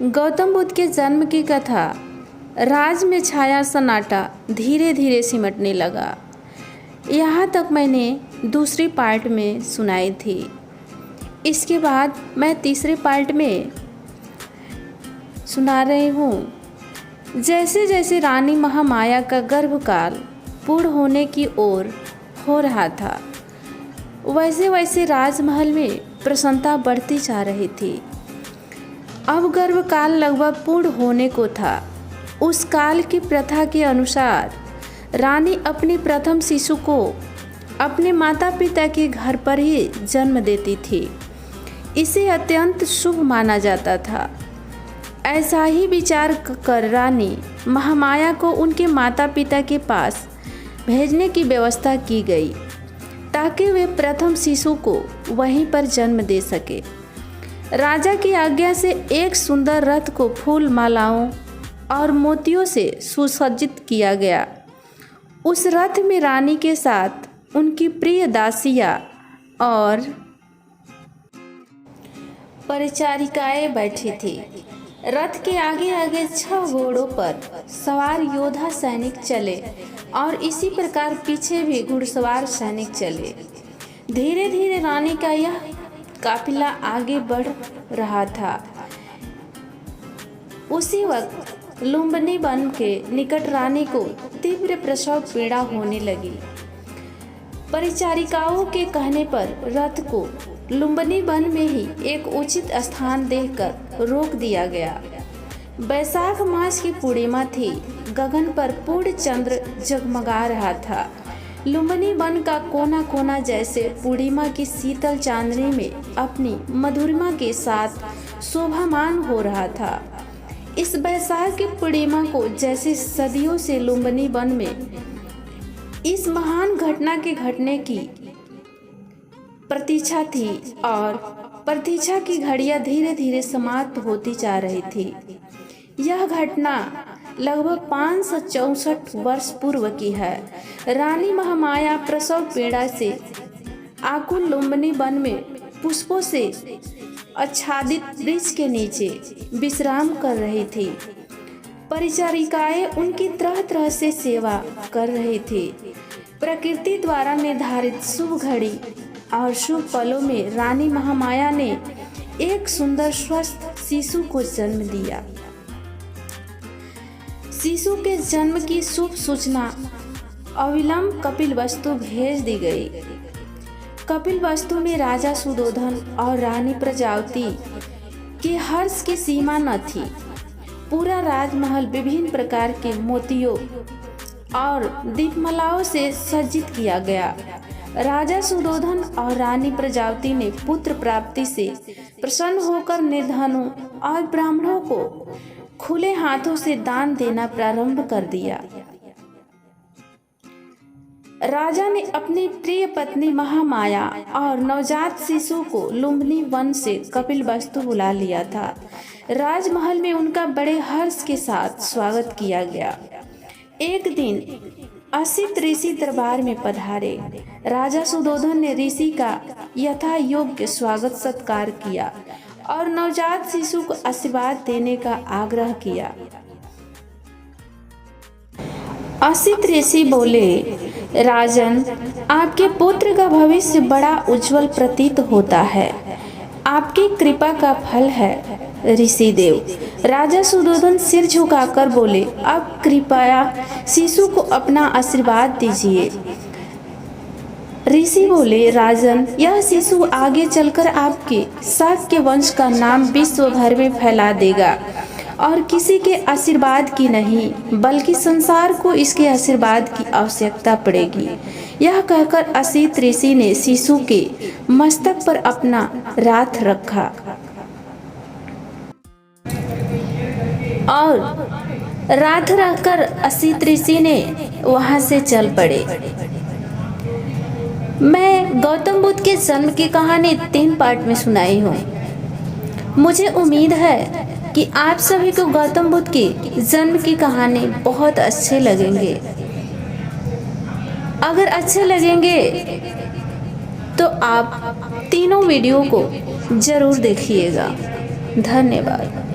गौतम बुद्ध के जन्म की कथा राज में छाया सन्नाटा धीरे धीरे सिमटने लगा। यहाँ तक मैंने दूसरी पार्ट में सुनाई थी। इसके बाद मैं तीसरे पार्ट में सुना रही हूँ। जैसे जैसे रानी महामाया का गर्भकाल पूर्ण होने की ओर हो रहा था, वैसे वैसे राजमहल में प्रसन्नता बढ़ती जा रही थी। अब गर्भकाल लगभग पूर्ण होने को था। उस काल की प्रथा के अनुसार रानी अपने प्रथम शिशु को अपने माता पिता के घर पर ही जन्म देती थी। इसे अत्यंत शुभ माना जाता था। ऐसा ही विचार कर रानी महामाया को उनके माता पिता के पास भेजने की व्यवस्था की गई, ताकि वे प्रथम शिशु को वहीं पर जन्म दे सके। राजा की आज्ञा से एक सुंदर रथ को फूल मालाओं और मोतियों से सुसज्जित किया गया। उस रथ में रानी के साथ उनकी प्रिय दासियां और परिचारिकाएं बैठी थी। रथ के आगे आगे 6 घोड़ों पर सवार योद्धा सैनिक चले और इसी प्रकार पीछे भी घुड़सवार सैनिक चले। धीरे धीरे रानी का यह काफिला आगे बढ़ रहा था। उसी वक्त लुम्बिनी वन के निकट रानी को तीव्र प्रसव पीड़ा होने लगी। परिचारिकाओं के कहने पर रथ को लुम्बिनी वन में ही एक उचित स्थान देकर रोक दिया गया। बैसाख मास की पूर्णिमा थी। गगन पर पूर्ण चंद्र जगमगा रहा था। लुम्बिनी वन का कोना कोना जैसे पूर्णिमा की शीतल चांदनी में अपनी मधुरिमा के साथ शोभामान हो रहा था। इस बैसाख की पूर्णिमा को जैसे सदियों से लुम्बिनी वन में इस महान घटना के घटने की प्रतीक्षा थी और प्रतीक्षा की घड़ियां धीरे धीरे समाप्त होती जा रही थी। यह घटना लगभग 564 वर्ष पूर्व की है। रानी महामाया प्रसव पीड़ा से आकुल लुम्बिनी वन में पुष्पों से आच्छादित वृक्ष के नीचे विश्राम कर रही थी। परिचारिकाएं उनकी तरह तरह से सेवा कर रही थी। प्रकृति द्वारा निर्धारित शुभ घड़ी और शुभ पलों में रानी महामाया ने एक सुंदर स्वस्थ शिशु को जन्म दिया। शिशु के जन्म की शुभ सूचना अविलंब कपिलवस्तु भेज दी गई। कपिलवस्तु में राजा सुदोधन और रानी प्रजावती के हर्ष की सीमा न थी। पूरा राजमहल विभिन्न प्रकार के मोतियों और दीपमालाओं से सज्जित किया गया। राजा सुदोधन और रानी प्रजावती ने पुत्र प्राप्ति से प्रसन्न होकर निर्धनों और ब्राह्मणों को खुले हाथों से दान देना प्रारंभ कर दिया। राजा ने अपनी प्रिय पत्नी महामाया और नवजात शिशु को लुम्बिनी वन से कपिलवस्तु बुला लिया था। राजमहल में उनका बड़े हर्ष के साथ स्वागत किया गया। एक दिन असित ऋषि दरबार में पधारे। राजा सुदोधन ने ऋषि का यथा योग्य स्वागत सत्कार किया और नवजात शिशु को आशीर्वाद देने का आग्रह किया। असित ऋषि बोले, राजन, आपके पुत्र का भविष्य बड़ा उज्जवल प्रतीत होता है। आपकी कृपा का फल है ऋषि देव। राजा सुदोधन सिर झुकाकर बोले, अब कृपया शिशु को अपना आशीर्वाद दीजिए। ऋषि बोले, राजन, यह शिशु आगे चलकर आपके शाक्य वंश का नाम विश्व भर में फैला देगा और किसी के आशीर्वाद की नहीं बल्कि संसार को इसके आशीर्वाद की आवश्यकता पड़ेगी। यह कहकर असित ऋषि ने शिशु के मस्तक पर अपना हाथ रखा और हाथ रखकर असित ऋषि ने वहां से चल पड़े। मैं गौतम बुद्ध के जन्म की कहानी 3 पार्ट में सुनाई हूँ। मुझे उम्मीद है कि आप सभी को गौतम बुद्ध की जन्म की कहानी बहुत अच्छे लगेंगे। अगर अच्छे लगेंगे तो आप तीनों वीडियो को ज़रूर देखिएगा। धन्यवाद।